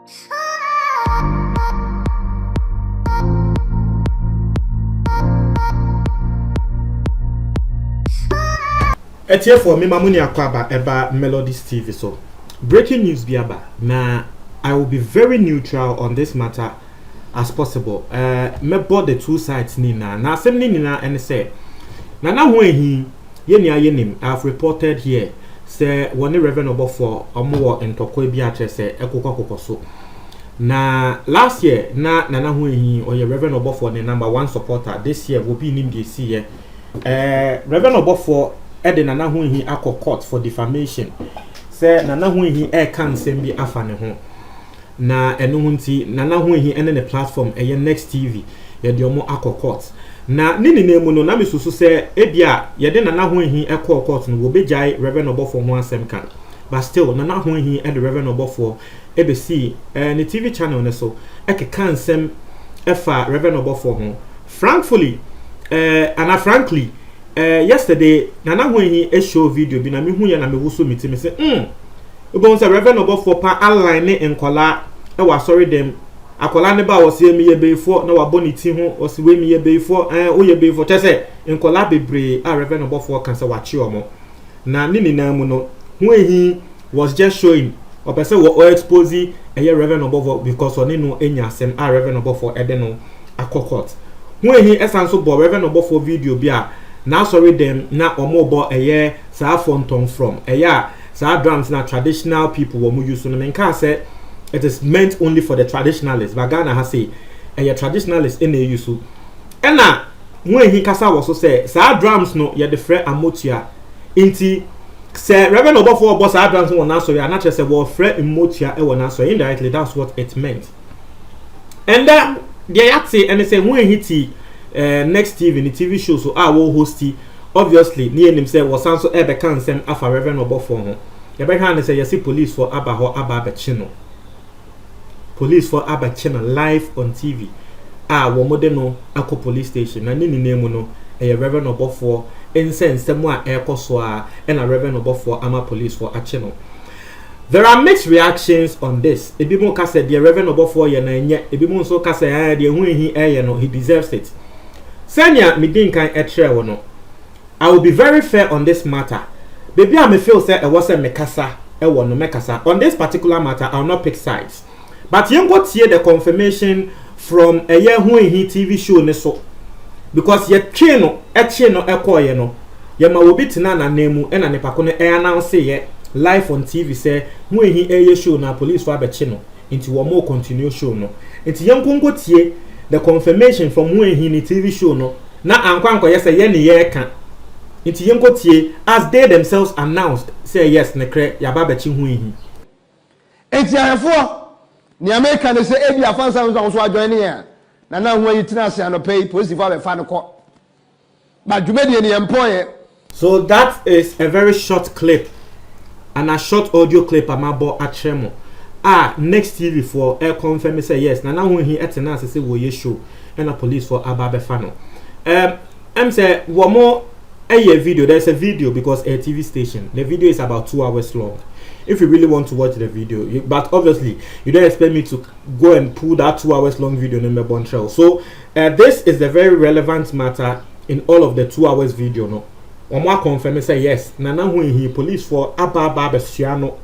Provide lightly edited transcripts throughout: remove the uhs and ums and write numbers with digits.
For me, Mamuni Akwaba about Melodies TV. So, breaking news biaba. Now, I will be very neutral on this matter as possible. Me both the two sides nina. Now, same nina and say, Nana when he yenim. I've reported here. Say one Reverend Obofo Omo and Tokwe Biatre say Ekoko so. Na last year Nana when he or your Reverend Obofo the #1 supporter. This year will be named this year. Reverend Obofo Ede Nana when he akọ court for defamation. Say Nana when he can send be afa ne ho. Na eno hunti Nana when he ene the platform Next TV. Ye de omo akọ court. Na nini nemu no na misusu say ebia ye de Nana when he akọ court no wo bejai Reverend Obofo ho asem kan. But still Nana when he and the Reverend Obofo ABC the TV channel ne so kan sem efa Reverend Obofo ho. Frankly yesterday Nana when he show video bi na me hu ya na me wo so meti me say we go say Reverend Obofo pa align in kola e wa sorry dem akola ne ba wo se me ye beifo na wa boni ti ho o se we me ye beifo o ye beifo che say in kola bebre a Reverend Obofo kan say wa chi omo na nini na mu no hu ehi was just showing or person wo expose e Reverend Obofo because oni no enya asem a Reverend Obofo e de no akokot hu ehi esanso bo Reverend Obofo video bi a na sorry them na omobo eye sa fonton from eya sa drums na traditional people wo mu use no menka say it is meant only for the traditionalists but Ghana has say eye traditionalists in the use ena when he kasa wo so say sa drums no ye de frɛ amotia inti say Reverend Obofo obo sa drums no na sorry na say wo frɛ amotia e wo na sorry indirectly that's what it meant and then the yati and say when he ti Next TV the TV show so wo hosty obviously near him say was also ebe kan sem afa Reverend Obofo ho ye be han say you police for aba be chino live on TV wo mode no akọ police station na nini name no Reverend Obofo insense mu a ekoso a na Reverend Obofo ama police for a chino. There are mixed reactions on this. Ebi mo ka say the Reverend Obofo ye na enye ebi mo so ka say the hu he no he deserves it. Senya midin kan etre wo no. I will be very fair on this matter. Baby I me feel say e was a mekasa e wo no mekasa on this particular matter. I will not pick sides. But you go tie the confirmation from a year hu he TV show ne so because ye twe no ekoye no ye ma obi tina na nemu e na nipa ko no e announce ye live on TV say hu he eye show na police for abeche no into wo mo continue show no into yen kongo tie the confirmation from hu he ni TV show no na ankwanko ye say ye ne ye ka into yen go tie as they themselves announced say yes ne kre ya ba beche hu he enti ayefo ni America ne say ebi afansa so adjoin ne na hu yi tina se anopay police for be fa no ko ba dwumedie ne employee. So that is a very short clip and a short audio clip amabo atremo Next TV for air confirm say yes na when he etena say wo ye show and a police for ababe fano say one more a video. There's a video because a TV station the video is about 2 hours long if you really want to watch the video but obviously you don't expect me to go and pull that 2 hours long video in my bontrail. So this is the very relevant matter in all of the 2 hours video no more confirm say yes nana when he police for ababa besuano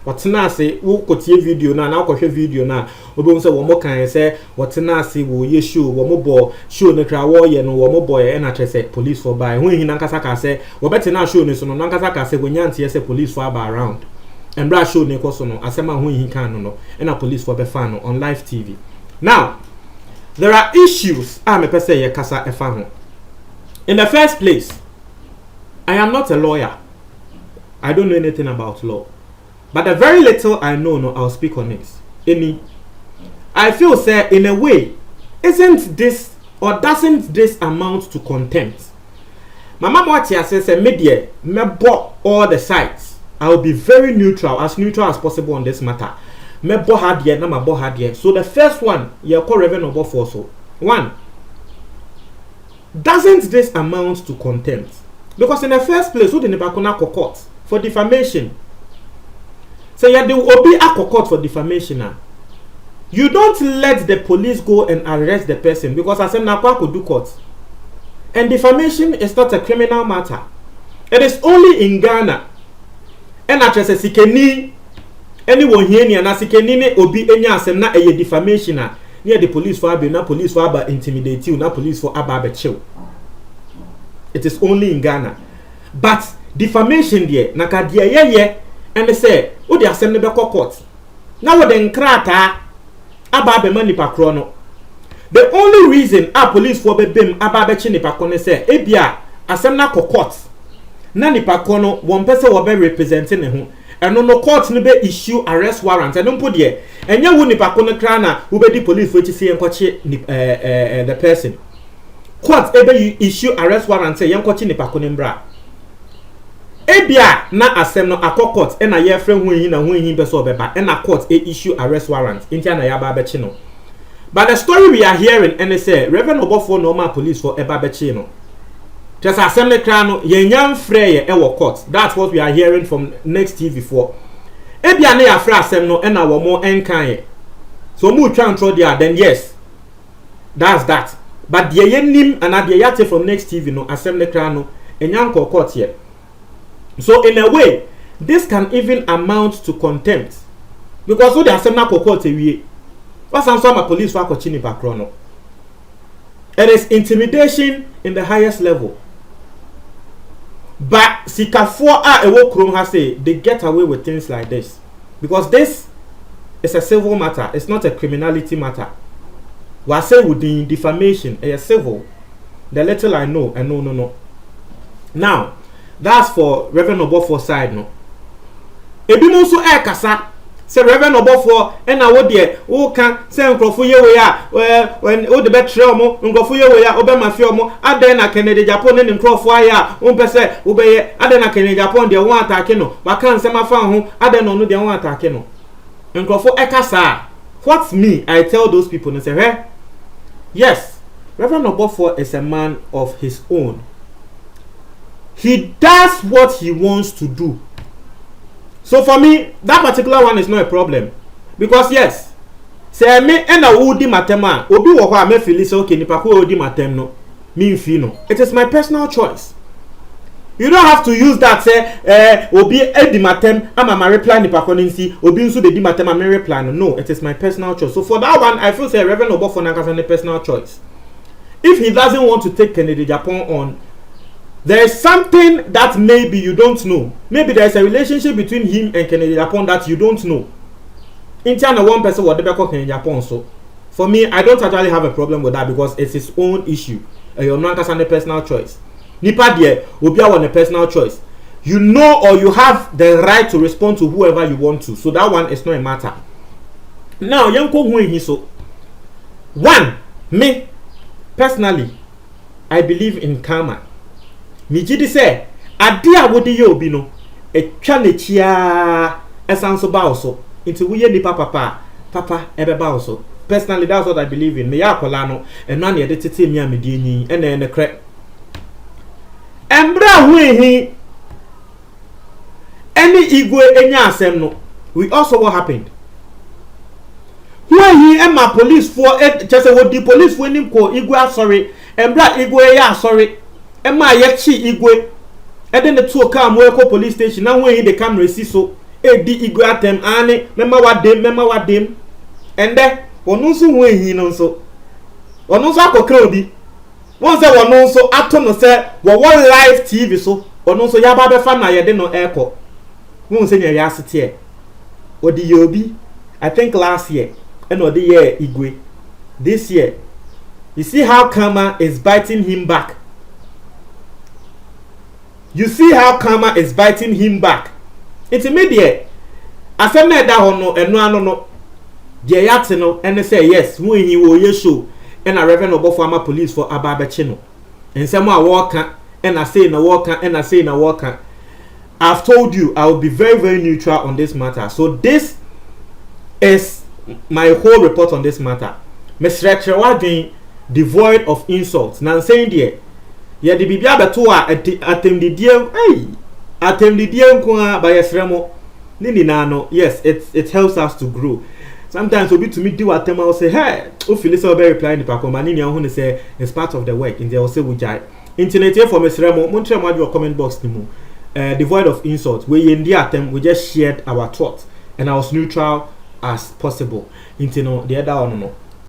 watena say wo kotie video na kohwe video na obo say wo mo kan say watena say wo ye show wo mo bo show no kra wo ye no wo mo boy e na tre say police for by when he nankasa ka say wo betena show no so no nankasa ka say wonyante say police for aba around and bra show ne koso no asema when he kan no e na police for be fan no on live TV. Now there are issues me pese ye kasa e fa ho. In the first place, I am not a lawyer. I don't know anything about law. But the very little I know, no, I'll speak on it. I feel, sir, in a way, isn't this or doesn't this amount to contempt? Mama Mwatia says, media, me bought all the sides. I will be very neutral as possible on this matter. Me bo hadiye, na ma bo hadiye. So the first one, you call Reverend Obofo so. One, doesn't this amount to contempt? Because in the first place, who didn't go court for defamation? So you will be a court for defamation. You don't let the police go and arrest the person because asem na kwa could do court. And defamation is not a criminal matter. It is only in Ghana. And I just say sikeni anyone here ni sikeni ne obi enya asem na eye defamation na near the police for abi na police for aba intimidate you na police for aba chill. It is only in Ghana. But defamation there na ka dia ye and they say o the asem ne be court. Now what the nkrata aba man nipa kro no. The only reason a police for bem aba be chi nipa kro ne say ebia asem na court na nipa kro no won pese wo be representing ne ho eno no court no be issue arrest warrant eno mpo de enya wo nipa kro no kra na wo be di police for chi se enkoche the person court ebe issue arrest warrant say enkoche nipa kro no mbra ebia na asem no akokot e na ye frɛ ho yin na ho yin be so obeba e na court e issue arrest warrant intia na ya ba be chi no. But the story we are hearing and they say Reverend Obofo normal police for eba be chi no just assembly kra no ye nyam frɛ ye e wo court. That's what we are hearing from Next TV for ebia na ya frɛ asem no e na wo mo enkan ye so mu twa ntro there then yes that's that. But the ye nim and the yate from Next TV no assembly kra no enyam court here. So in a way, this can even amount to contempt. Because so they are saying court we what's answer my police for kochini background. It is intimidation in the highest level. But Sikafo Ewo Krom has say they get away with things like this. Because this is a civil matter, it's not a criminality matter. What I say with the defamation, a civil. The little I know, and no. Now that's for Reverend Obofo side no. Ebi mo so kasa say Reverend Obofo and na wo de wo kan say nkrofo ye we a when wo de betre omo nkrofo ye we a obe mafia omo adan na Kennedy Japan ne nkrofo aya wo pese wo be ye adan na Kennedy Japan de won atake no waka nsema fa ho adan no de won atake no nkrofo kasa. What me I tell those people and say hey yes Reverend Obofo is a man of his own. He does what he wants to do. So for me, that particular one is not a problem. Because yes, say me and a woody matema, obi wo kwa me feel say okay nipa ko odi matem no, me feel no. It is my personal choice. You don't have to use that say obi edi matem ama ma reply nipa ko nsi, obi nso be di matem ama reply no. It is my personal choice. So for that one, I feel say Reverend Obofo Nankasa a personal choice. If he doesn't want to take Kennedy Japan on, there is something that maybe you don't know. Maybe there is a relationship between him and Kennedy Japan that you don't know. In China, one person would never call Kennedy Japan. So, for me, I don't actually have a problem with that because it's his own issue. You're not a personal choice. Nipa die, Obia want a personal choice. You know or you have the right to respond to whoever you want to. So that one is not a matter. Now, Yanko Hui so. One, me, personally, I believe in karma. Mi jidi say ade a wodi ye obi no etwa ne chia esanso ba oso nti wo ye nipa papa ebe ba oso. Personally that's what I believe in. Me ya akola no eno na ye de tete mi amedi enyi ene kre embra hu ehi any igwe enya asem no. We also what happened when he and my police for just what the police when him ko igwe sorry embra igwe ya sorry Emma yechi igwe eden the two come we ko police station now when the camera see so di igwe atem ane memma wa dem and then onu so when he no so onu so akokra obi won say wonu so ato no say wo live TV so onu so ya ba be fa na ye de no eko won say nya asete e odi ye obi I think last year and odi ye igwe this year. You see how karma is biting him back. You see how karma is biting him back. It's immediate. I said that no and no. Jayate no and they say yes, when he will ye show and a Reverend Obofo police for Ababechino. And some walker and I say na walker and I say na walker. I've told you I will be very, very neutral on this matter. So this is my whole report on this matter. Mr. Chewadin devoid of insults. Now saying there. Ya di bibia beto a atemdidie atemdidie nko a ba yesremo ni na no. Yes, it helps us to grow. sometimes obi to me do what them I will say hey o feel say very reply nipa ko mani nia ho say it's part of the work in there will say we jai internet here for Mr. Remo montre mo your comment box ni mu devoid of insult we in the attempt we just shared our thoughts and I was neutral as possible into no the other one no